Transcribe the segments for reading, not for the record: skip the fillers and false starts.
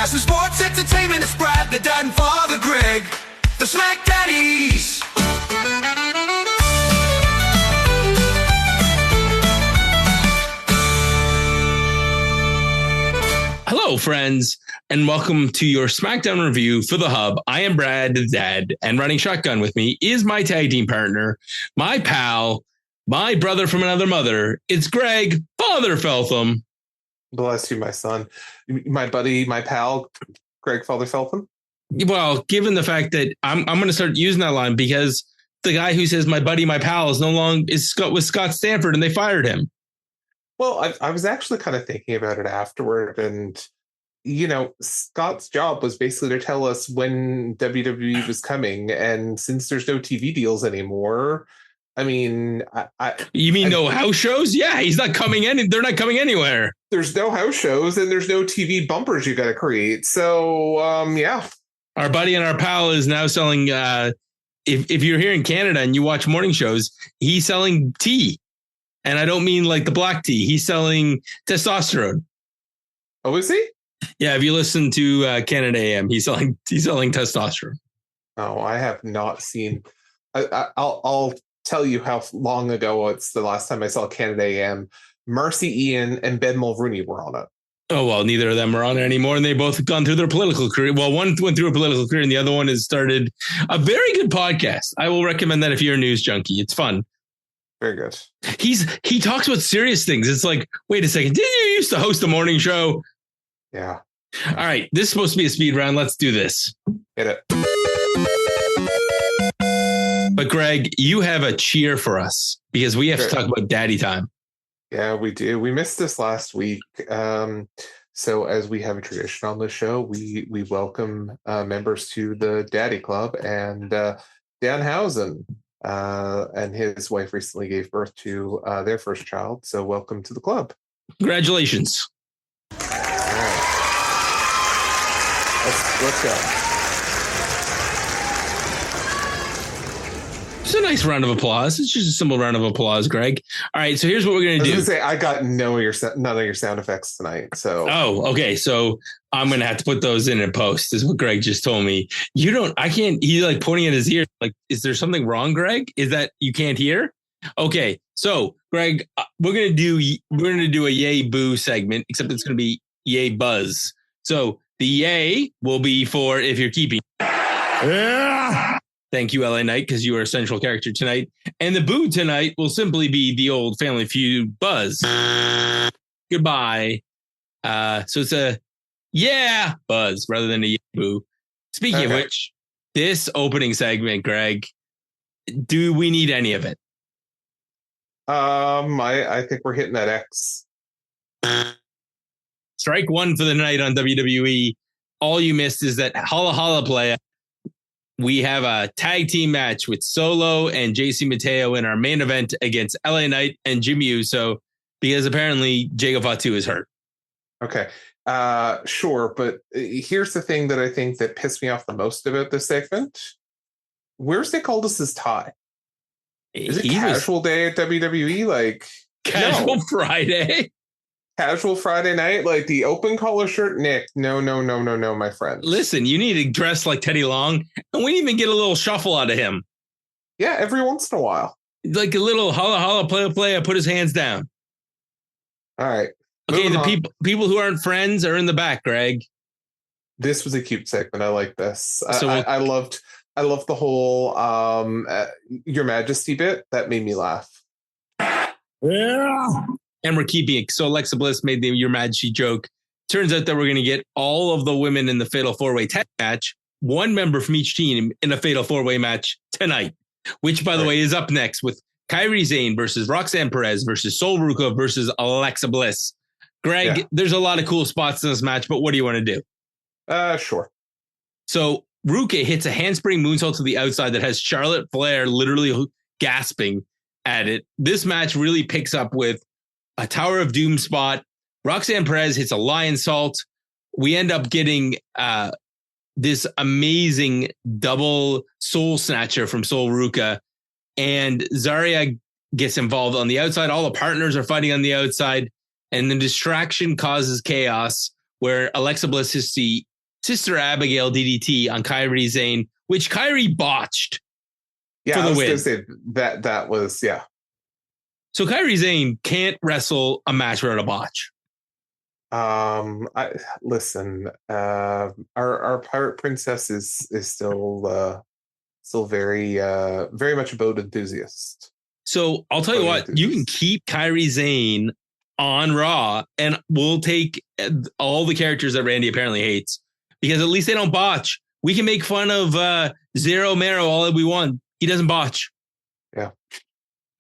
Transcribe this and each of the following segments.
Broadcasting sports entertainment, it's Brad, the dad and father Greg, the SmackDaddies. Hello, friends, and welcome to your SmackDown review for The Hub. I am Brad, the dad, and running shotgun with me is my tag team partner, my pal, my brother from another mother. It's Greg, Father Feltham. Bless you, my son. My buddy, my pal, Greg Father Feltham. Well, given the fact that I'm going to start using that line because the guy who says my buddy, my pal is no longer with Scott Stanford and they fired him. Well, I was actually kind of thinking about it afterward, and you know, Scott's job was basically to tell us when WWE was coming, and since there's no TV deals anymore, I mean, you mean no house shows? Yeah, he's not coming in. They're not coming anywhere. There's no house shows, and there's no TV bumpers you got to create. So, yeah. Our buddy and our pal is now selling. If you're here in Canada and you watch morning shows, he's selling tea. And I don't mean like the black tea. He's selling testosterone. Oh, is he? Yeah, if you listen to Canada AM, he's selling testosterone. Oh, I have not seen. I'll tell you how long ago it's the last time I saw Canada AM. Marcy Ian and Ben Mulrooney were on it. Oh, well, neither of them are on it anymore, and they both gone through their political career. Well, one went through a political career, and the other one has started a very good podcast. I will recommend that if you're a news junkie. It's fun. Very good. He talks about serious things. It's like, wait a second, didn't you used to host a morning show? Yeah. All right, this is supposed to be a speed round. Let's do this. Hit it. But Greg, you have a cheer for us because we have to talk about daddy time. Yeah, we do. We missed this last week. So as we have a tradition on the show, we welcome members to the Daddy Club, and Danhausen and his wife recently gave birth to their first child. So welcome to the club. Congratulations. All right. Let's go. It's a nice round of applause. It's just a simple round of applause, Greg. All right, so here's what we're going to do. I was going to say, I got none of your sound effects tonight. So. Oh, okay. So I'm going to have to put those in post, is what Greg just told me. I can't, he's like pointing at his ear. Like, is there something wrong, Greg? Is that you can't hear? Okay. So Greg, we're going to do a yay boo segment, except it's going to be yay buzz. So the yay will be for if you're keeping. Yeah. Thank you, LA Knight, because you are a central character tonight. And the boo tonight will simply be the old Family Feud buzz. Goodbye. So it's a yeah buzz rather than a yeah boo. Speaking of which, this opening segment, Greg, do we need any of it? I think we're hitting that X. Strike one for the night on WWE. All you missed is that holla holla play. We have a tag team match with Solo and JC Mateo in our main event against LA Knight and Jimmy Uso, because apparently Jago Fatu is hurt. Okay. Sure. But here's the thing that I think that pissed me off the most about this segment. Where's Nick Aldis's tie? Is it casual day at WWE? Like casual Friday? Casual Friday night, like the open collar shirt, Nick. No, my friend. Listen, you need to dress like Teddy Long, and we even get a little shuffle out of him. Yeah, every once in a while. Like a little holla holla play. I put his hands down. All right. Okay, the people who aren't friends are in the back, Greg. This was a cute segment. I like this. So I loved the whole Your Majesty bit. That made me laugh. Yeah. And we're keeping it. So Alexa Bliss made the Your Majesty joke. Turns out that we're going to get all of the women in the Fatal 4-Way tag match, one member from each team in a Fatal 4-Way match tonight, which, by the way, is up next with Kairi Sane versus Roxanne Perez versus Sol Ruca versus Alexa Bliss. Greg, There's a lot of cool spots in this match, but what do you want to do? Sure. So Ruca hits a handspring moonsault to the outside that has Charlotte Flair literally gasping at it. This match really picks up with a Tower of Doom spot. Roxanne Perez hits a lion salt. We end up getting this amazing double soul snatcher from Sol Ruca. And Zarya gets involved on the outside. All the partners are fighting on the outside. And the distraction causes chaos where Alexa Bliss hits the Sister Abigail DDT on Kairi Sane, which Kairi botched. Yeah, for I the was win. going to say that was, yeah. So Kairi Sane can't wrestle a match without a botch. Listen, our pirate princess is still very much a boat enthusiast. So I'll tell you what, you can keep Kairi Sane on Raw, and we'll take all the characters that Randy apparently hates, because at least they don't botch. We can make fun of Zero Mero all that we want. He doesn't botch. Yeah.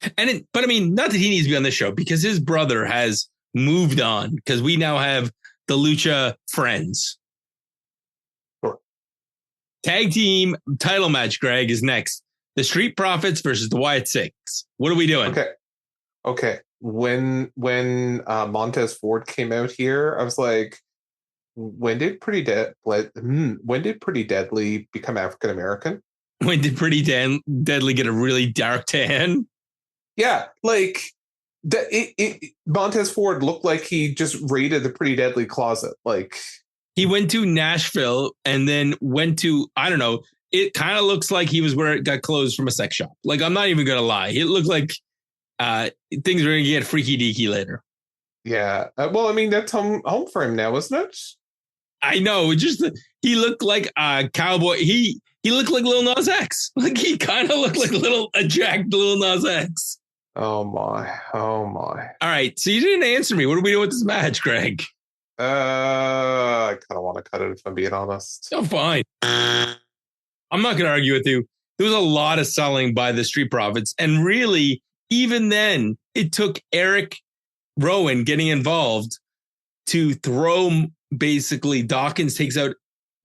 But I mean, not that he needs to be on this show, because his brother has moved on, because we now have the Lucha Friends. Sure. Tag team title match, Greg, is next. The Street Profits versus the Wyatt Six. What are we doing? Okay. When Montez Ford came out here, I was like, when did Pretty Deadly become African American? When did Pretty Deadly get a really dark tan? Yeah, like Montez Ford looked like he just raided the Pretty Deadly closet. Like, he went to Nashville and then went to, I don't know, it kind of looks like he was where it got clothes from a sex shop. Like, I'm not even going to lie. It looked like things were going to get freaky deaky later. Yeah. Well, I mean, that's home for him now, isn't it? I know. Just he looked like a cowboy. He looked like Lil Nas X. Like, he kind of looked like a jacked Lil Nas X. Oh my. All right. So you didn't answer me. What are we doing with this match, Greg? I kind of want to cut it, if I'm being honest. Oh, fine. I'm not going to argue with you. There was a lot of selling by the Street Profits. And really, even then, it took Eric Rowan getting involved to throw, basically, Dawkins takes out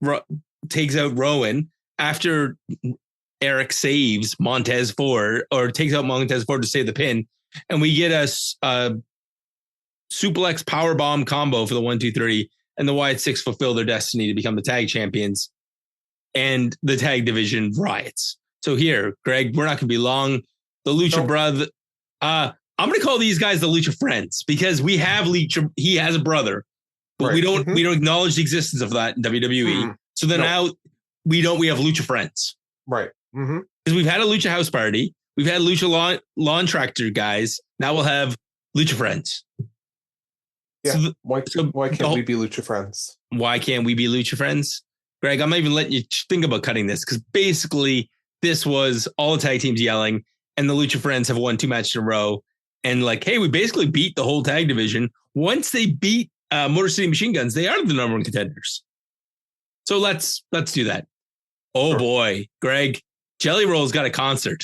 Rowan after Eric saves Montez Ford, or takes out Montez Ford to save the pin. And we get a suplex powerbomb combo for the 1, 2, 3. And the Wyatt Six fulfill their destiny to become the tag champions. And the tag division riots. So here, Greg, we're not going to be long. The Lucha brother. I'm going to call these guys the Lucha Friends, because we have Lucha. He has a brother, but right. we don't acknowledge the existence of that in WWE. So then now we have Lucha Friends. Right. Because we've had a Lucha House Party. We've had Lucha Lawn Tractor guys. Now we'll have Lucha Friends. Yeah. Why can't we be Lucha Friends? Why can't we be Lucha Friends? Greg, I'm not even letting you think about cutting this, because basically this was all the tag teams yelling, and the Lucha Friends have won 2 matches in a row. And like, hey, we basically beat the whole tag division. Once they beat Motor City Machine Guns, they are the number 1 contenders. So let's do that. Oh, sure. Boy, Greg, Jelly Roll's got a concert.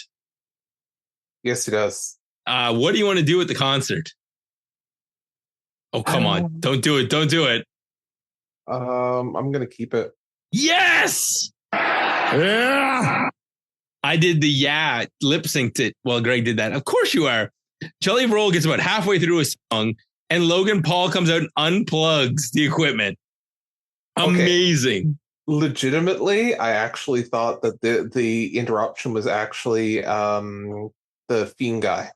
Yes, he does. What do you want to do at the concert? Oh, come on. Don't do it. I'm going to keep it. Yes. Yeah. I did the lip synced it while Greg did that. Of course you are. Jelly Roll gets about halfway through a song, and Logan Paul comes out and unplugs the equipment. Amazing. Okay. Legitimately, I actually thought that the interruption was actually the Fiend guy.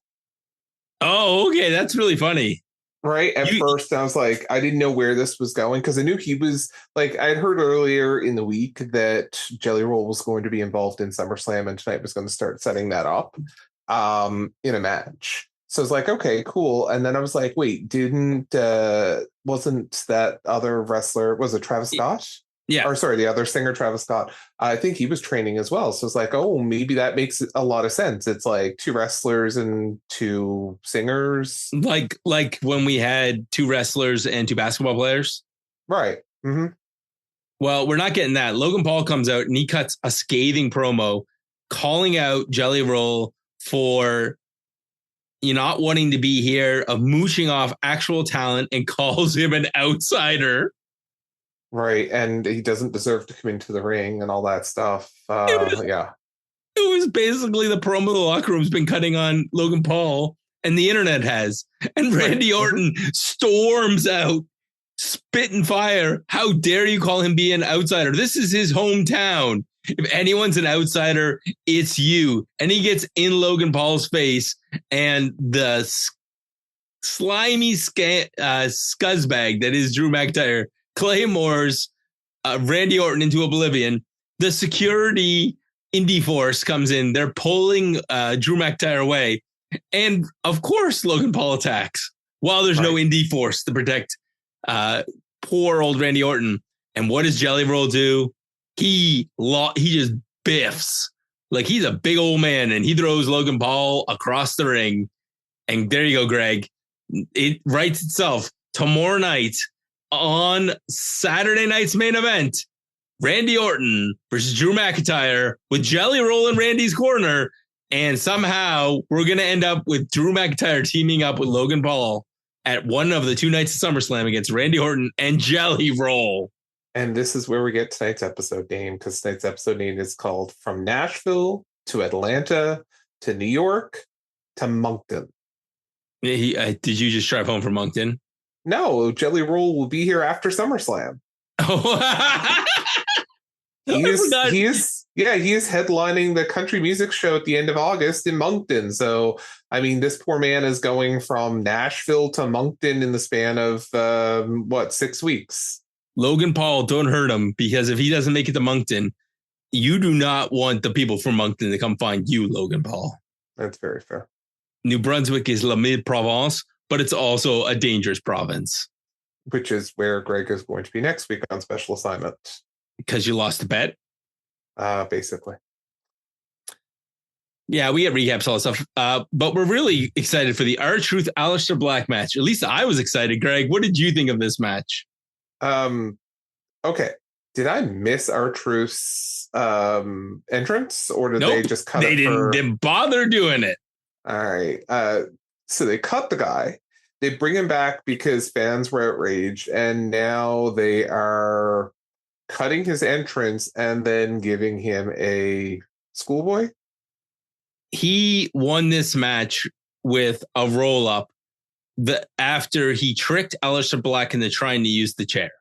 Oh, okay. That's really funny. Right. At first, I was like, I didn't know where this was going, because I knew he was like, I'd heard earlier in the week that Jelly Roll was going to be involved in SummerSlam, and tonight was going to start setting that up in a match. So I was like, okay, cool. And then I was like, wait, wasn't that other wrestler, was it Travis Scott? Yeah. Or sorry, the other singer, Travis Scott. I think he was training as well. So it's like, oh, maybe that makes a lot of sense. It's like 2 wrestlers and 2 singers. Like when we had 2 wrestlers and 2 basketball players. Right. Mm-hmm. Well, we're not getting that. Logan Paul comes out and he cuts a scathing promo calling out Jelly Roll for not wanting to be here, of mooching off actual talent, and calls him an outsider. Right, and he doesn't deserve to come into the ring and all that stuff. It was basically the promo the locker room's been cutting on Logan Paul, and the internet has. And Randy Orton storms out, spitting fire. How dare you call him be an outsider? This is his hometown. If anyone's an outsider, it's you. And he gets in Logan Paul's face, and the slimy scuzzbag that is Drew McIntyre claymores Randy Orton into oblivion. The security indie force comes in. They're pulling Drew McIntyre away. And of course, Logan Paul attacks while there's no indie force to protect poor old Randy Orton. And what does Jelly Roll do? He just biffs. Like, he's a big old man, and he throws Logan Paul across the ring. And there you go, Greg. It writes itself. Tomorrow night on Saturday night's main event, Randy Orton versus Drew McIntyre with Jelly Roll in Randy's corner. And somehow we're going to end up with Drew McIntyre teaming up with Logan Paul at one of the 2 nights of SummerSlam against Randy Orton and Jelly Roll. And this is where we get tonight's episode name, because tonight's episode name is called From Nashville to Atlanta to New York to Moncton. Did you just drive home from Moncton? No, Jelly Roll will be here after SummerSlam. Oh, he is headlining the country music show at the end of August in Moncton. So, I mean, this poor man is going from Nashville to Moncton in the span of 6 weeks. Logan Paul, don't hurt him, because if he doesn't make it to Moncton, you do not want the people from Moncton to come find you, Logan Paul. That's very fair. New Brunswick is La Mille Provence, but it's also a dangerous province. Which is where Greg is going to be next week on special assignment. Because you lost the bet? Basically. Yeah, we get recaps, all that stuff. But we're really excited for the R-Truth Aleister Black match. At least I was excited. Greg, what did you think of this match? Okay. Did I miss R-Truth's entrance, or did they just cut it? They didn't bother doing it. All right. So they cut the guy. They bring him back because fans were outraged, and now they are cutting his entrance and then giving him a schoolboy. He won this match with a roll-up after he tricked Aleister Black into trying to use the chair.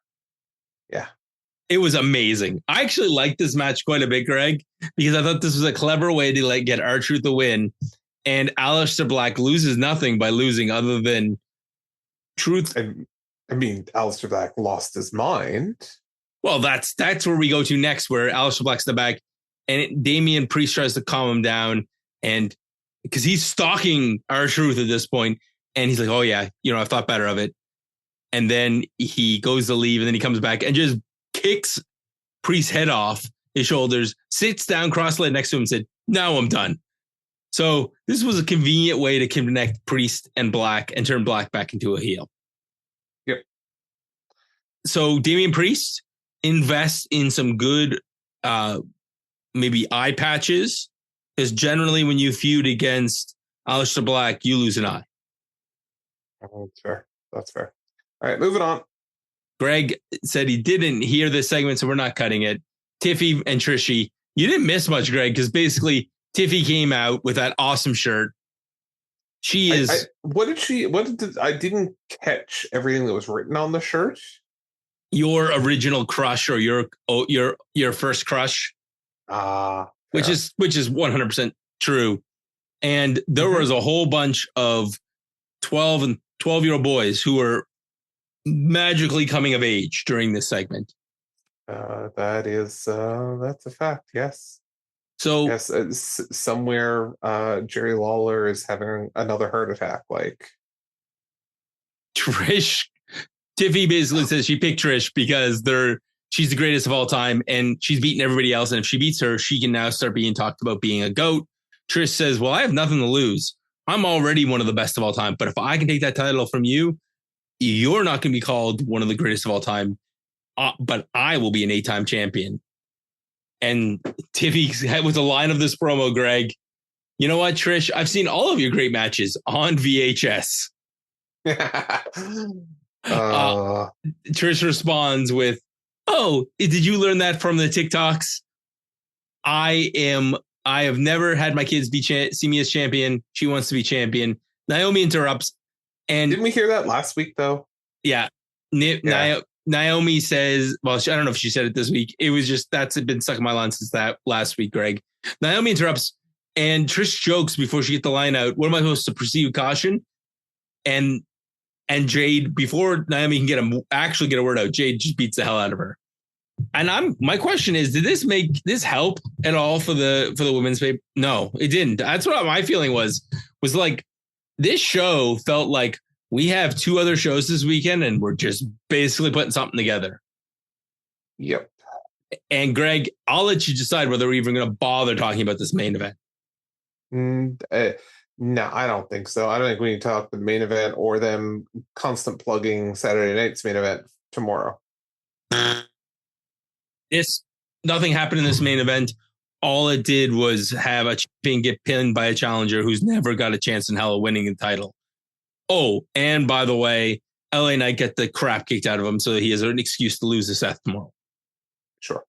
Yeah. It was amazing. I actually liked this match quite a bit, Greg, because I thought this was a clever way to get R-Truth the win. And Aleister Black loses nothing by losing other than truth. I mean, Aleister Black lost his mind. Well, that's where we go to next, where Aleister Black's the back, and Damian Priest tries to calm him down, and because he's stalking R-Truth at this point, and he's like, "Oh yeah, I've thought better of it." And then he goes to leave, and then he comes back and just kicks Priest's head off his shoulders, sits down cross-legged next to him, and said, "Now I'm done." So this was a convenient way to connect Priest and Black and turn Black back into a heel. Yep. So Damian Priest invests in some good, maybe eye patches, because generally when you feud against Aleister Black, you lose an eye. Oh, that's fair. That's fair. All right, moving on. Greg said he didn't hear this segment, so we're not cutting it. Tiffy and Trishy, you didn't miss much, Greg, because basically Tiffy came out with that awesome shirt. She is. I didn't catch everything that was written on the shirt. Your original crush, or your first crush. Which is 100% true. And there was a whole bunch of 12-year-old boys who were magically coming of age during this segment. That's a fact. Yes. So yes, somewhere Jerry Lawler is having another heart attack. Like Tiffy basically says she picked Trish because she's the greatest of all time, and she's beaten everybody else. And if she beats her, she can now start being talked about being a GOAT. Trish says, "Well, I have nothing to lose. I'm already one of the best of all time. But if I can take that title from you, you're not going to be called one of the greatest of all time. But I will be an 8-time champion." And Tiffy was a line of this promo, Greg. "You know what, Trish? I've seen all of your great matches on VHS." Trish responds with, "Oh, did you learn that from the TikToks? I have never had my kids see me as champion. She wants to be champion." Naomi interrupts. And didn't we hear that last week, though? Yeah. Naomi says, well, I don't know if she said it this week. It was just, that's been stuck in my line since that last week, Greg. Naomi interrupts, and Trish jokes before she gets the line out, "What am I supposed to proceed with caution?" And Jade, before Naomi can actually get a word out, Jade just beats the hell out of her. And my question is, did this make this help at all for the women's paper? No, it didn't. That's what my feeling was like this show felt like we have two other shows this weekend and we're just basically putting something together. Yep. And Greg, I'll let you decide whether we're even going to bother talking about this main event. No, I don't think so. I don't think we need to talk the main event or them constant plugging Saturday night's main event tomorrow. Nothing happened in this main event. All it did was have a champion get pinned by a challenger who's never got a chance in hell of winning the title. Oh, and by the way, LA Knight get the crap kicked out of him so that he has an excuse to lose to Seth tomorrow. Sure.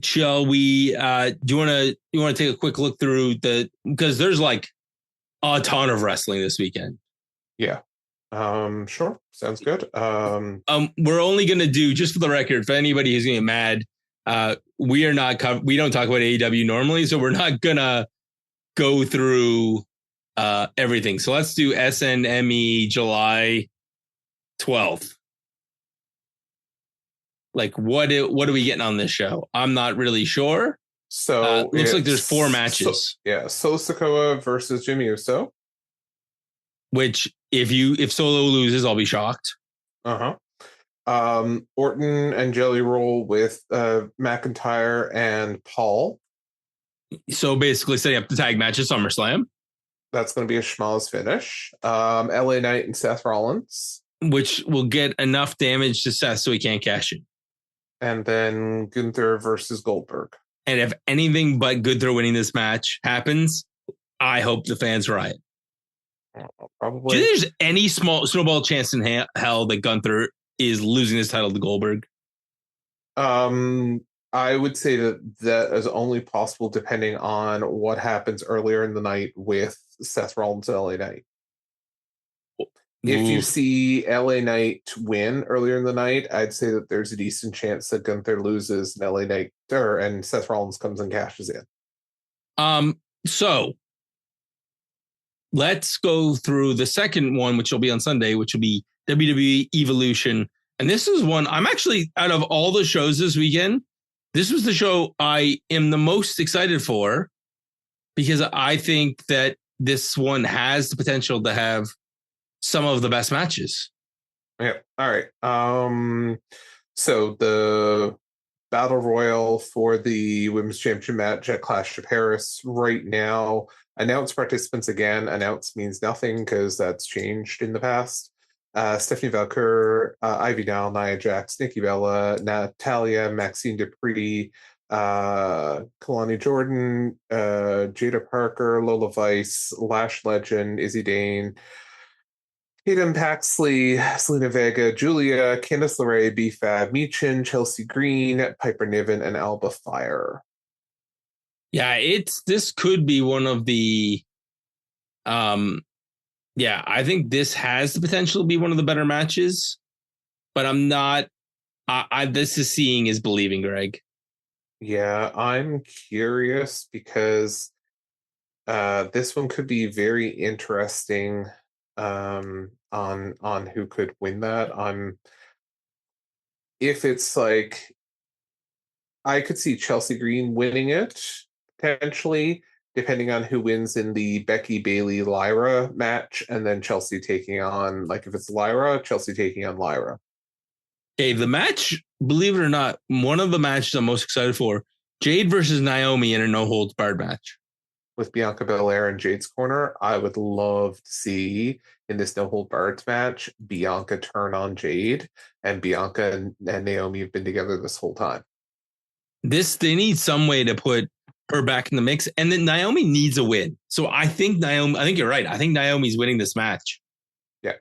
Shall we? Do you want to take a quick look through because there's like a ton of wrestling this weekend. Yeah. Sure. Sounds good. We're only going to do, just for the record, for anybody who's going to get mad, we don't talk about AEW normally, so we're not going to go through everything. So let's do SNME July 12th. Like what are we getting on this show? I'm not really sure. So looks like there's 4 matches. Solo Sikoa versus Jimmy Uso. Which if Solo loses, I'll be shocked. Orton and Jelly Roll with McIntyre and Paul. So basically setting up the tag match at SummerSlam. That's going to be a schmaltz finish. LA Knight and Seth Rollins. Which will get enough damage to Seth so he can't cash in. And then Gunther versus Goldberg. And if anything but Gunther winning this match happens, I hope the fans riot. Probably. Do you think there's any small snowball chance in hell that Gunther is losing his title to Goldberg? I would say that is only possible depending on what happens earlier in the night with Seth Rollins and LA Knight. If you see LA Knight win earlier in the night, I'd say that there's a decent chance that Gunther loses and LA Knight and Seth Rollins comes and cashes in. So let's go through the second one, which will be on Sunday, which will be WWE Evolution. And this is one I'm actually, out of all the shows this weekend, this was the show I am the most excited for because I think that this one has the potential to have some of the best matches. Yeah. All right. So the Battle Royal for the Women's Championship match at Clash of Paris right now. Announced participants again. Announced means nothing because that's changed in the past. Stephanie Valcour, Ivy Dow, Nia Jax, Nikki Bella, Natalia, Maxine Dupree, Kalani Jordan, Jada Parker, Lola Vice, Lash Legend, Izzy Dane, Tatum Paxley, Selena Vega, Julia, Candice LeRae, B-Fab, Michin, Chelsea Green, Piper Niven, and Alba Fire. Yeah, this could be one of the I think this has the potential to be one of the better matches, but I'm not this is seeing is believing, Greg. Yeah, I'm curious because this one could be very interesting on who could win that. If it's like I could see Chelsea Green winning it potentially, depending on who wins in the Becky Bayley Lyra match, and then Chelsea taking on, like if it's Lyra, Chelsea taking on Lyra. Okay, the match, believe it or not, one of the matches I'm most excited for, Jade versus Naomi in a no holds barred match. With Bianca Belair in Jade's corner, I would love to see in this no hold barred match Bianca turn on Jade, and Bianca and Naomi have been together this whole time. They need some way to put her back in the mix, and then Naomi needs a win. So I think you're right. I think Naomi's winning this match. Yeah.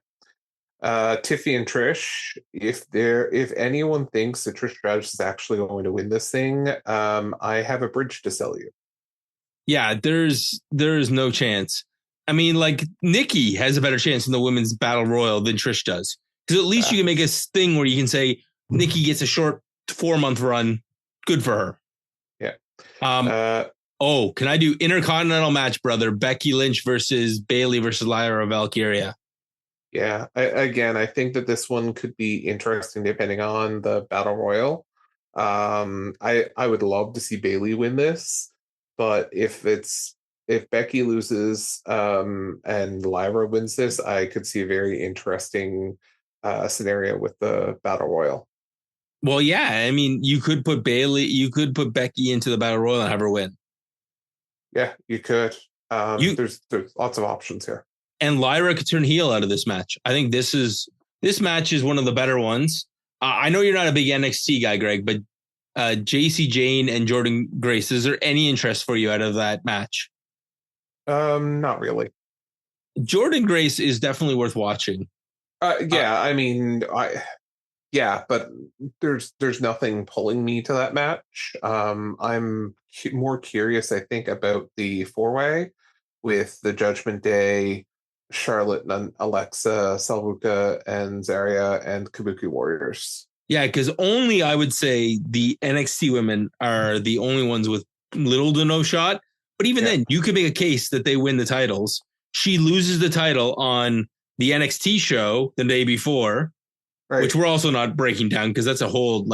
Tiffy and Trish, if anyone thinks that Trish Stratus is actually going to win this thing, I have a bridge to sell you. Yeah, there's no chance. I mean, like Nikki has a better chance in the women's battle royal than Trish does. Because at least you can make a thing where you can say Nikki gets a short 4-month run. Good for her. Yeah. Can I do Intercontinental match, brother? Becky Lynch versus Bayley versus Lyra Valkyria. Yeah. I think that this one could be interesting depending on the battle royal. I would love to see Bailey win this, but if Becky loses and Lyra wins this, I could see a very interesting scenario with the Battle Royal. Well, yeah, I mean, you could put Becky into the Battle Royal and have her win. Yeah, you could. You There's lots of options here. and Lyra could turn heel out of this match. I think this match is one of the better ones. I know you're not a big NXT guy, Greg, but JC Jane and Jordan Grace, is there any interest for you out of that match? Not really. Jordan Grace is definitely worth watching. I mean, yeah, but there's nothing pulling me to that match. I'm more curious, I think, about the four-way with the Judgment Day, Charlotte and Alexa, Salvuka and Zarya, and Kabuki Warriors. Yeah, because only I would say the NXT women are the only ones with little to no shot. But even then, you could make a case that they win the titles. She loses the title on the NXT show the day before, right, which we're also not breaking down because that's a whole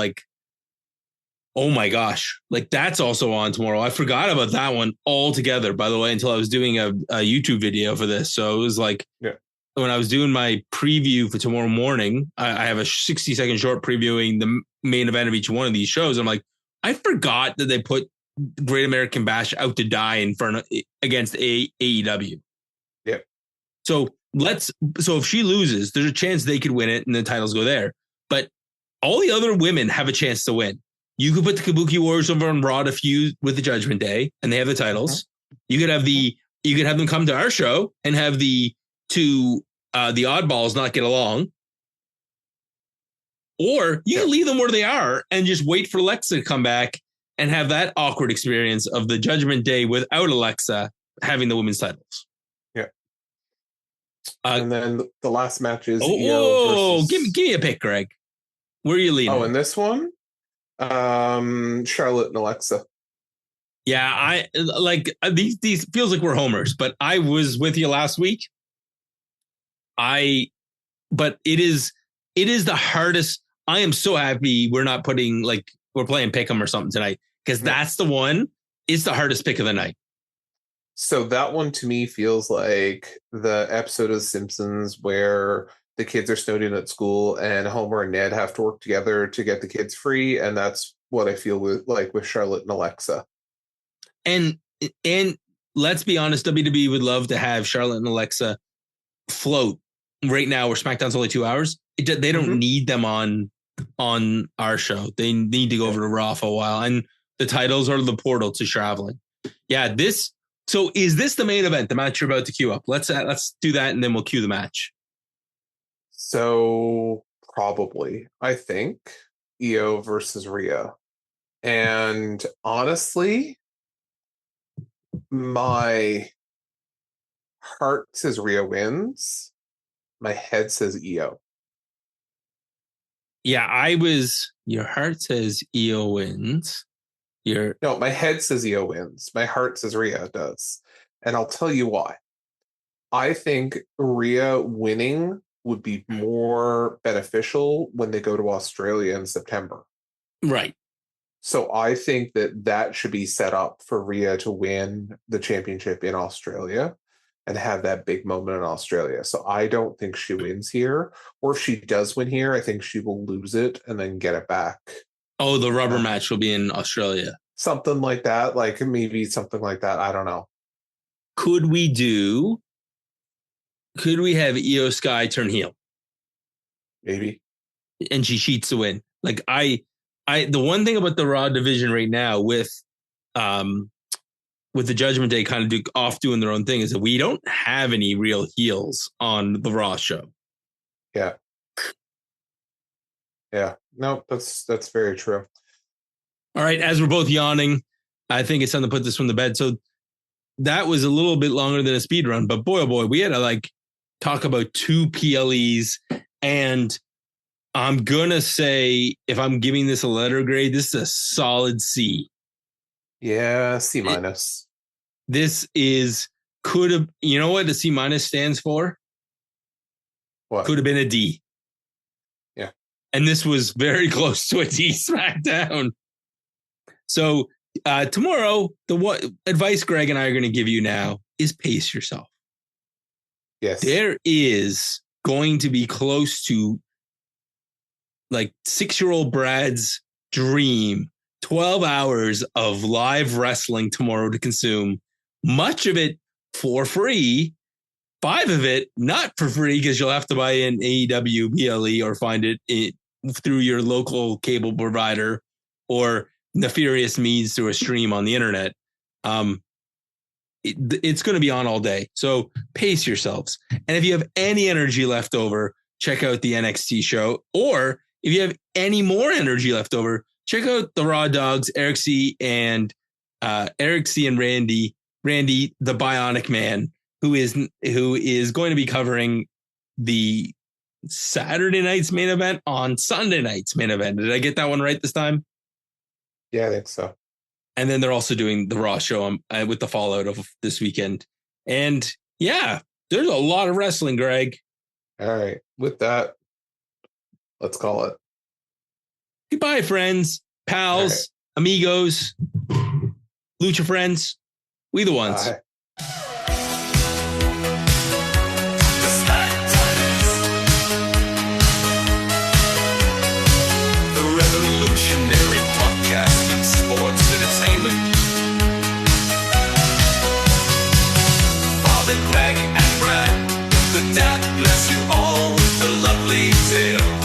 oh my gosh, that's also on tomorrow. I forgot about that one altogether, by the way, until I was doing a YouTube video for this. So it was when I was doing my preview for tomorrow morning, I have a 60-second short previewing the main event of each one of these shows. I'm like, I forgot that they put Great American Bash out to die against AEW. Yeah. So if she loses, there's a chance they could win it and the titles go there. But all the other women have a chance to win. You could put the Kabuki Warriors over on Raw to feud with the Judgment Day, and they have the titles. You could have them come to our show and have the oddballs not get along. Or you can leave them where they are and just wait for Alexa to come back and have that awkward experience of the Judgment Day without Alexa having the women's titles. Yeah. And then the last match is versus... give me a pick, Greg. Where are you leaning? Oh, in this one? Charlotte and Alexa. Yeah, I these feels like we're homers, but I was with you last week. But it is the hardest. I am so happy we're not putting we're playing Pick'em or something tonight, because that's the one. It's the hardest pick of the night. So that one to me feels like the episode of The Simpsons where the kids are snowed in at school and Homer and Ned have to work together to get the kids free. And that's what I feel with Charlotte and Alexa. And let's be honest, WWE would love to have Charlotte and Alexa float right now where SmackDown's only 2 hours. They don't need them on our show. They need to go over to Raw for a while. And the titles are the portal to traveling. Yeah, so is this the main event, the match you're about to queue up? Let's do that and then we'll cue the match. So probably, I think, Io versus Rhea. And honestly, my heart says Rhea wins. My head says Io. Yeah, your heart says Io wins. No, my head says Io wins. My heart says Rhea does. And I'll tell you why. I think Rhea winning would be more beneficial when they go to Australia in September. Right. So I think that should be set up for Rhea to win the championship in Australia and have that big moment in Australia. So I don't think she wins here. Or if she does win here, I think she will lose it and then get it back. Oh, the rubber match will be in Australia. Something like that. Maybe something like that. I don't know. Could we have Io Sky turn heel? Maybe. And she cheats to win. The one thing about the Raw division right now with the Judgment Day kind of off doing their own thing is that we don't have any real heels on the Raw show. Yeah. Yeah. No, that's very true. All right. As we're both yawning, I think it's time to put this from the bed. So that was a little bit longer than a speed run, but boy, oh boy, we had to talk about 2 PLEs. And I'm going to say, if I'm giving this a letter grade, this is a solid C. Yeah, C minus. This is, you know what the C minus stands for? What? Could have been a D. Yeah. And this was very close to a T SmackDown. So tomorrow, what advice Greg and I are going to give you now is pace yourself. Yes. There is going to be close to like 6-year-old Brad's dream, 12 hours of live wrestling tomorrow to consume, much of it for free, 5 of it not for free because you'll have to buy an AEW BLE or find it through your local cable provider or nefarious means through a stream on the internet. It's going to be on all day. So pace yourselves. And if you have any energy left over, check out the NXT show. Or if you have any more energy left over, check out the Raw Dogs, Eric C and Randy, the Bionic Man, who is going to be covering the Saturday night's main event on Sunday night's main event. Did I get that one right this time? Yeah, I think so. And then they're also doing the Raw show with the fallout of this weekend. And yeah, there's a lot of wrestling, Greg. All right. With that, let's call it. Goodbye, friends, pals, amigos, lucha friends. We the ones. Bye. The SmackDaddies. The revolutionary podcast in sports entertainment. Father Greg and Brad, the dad bless you all with the lovely tale.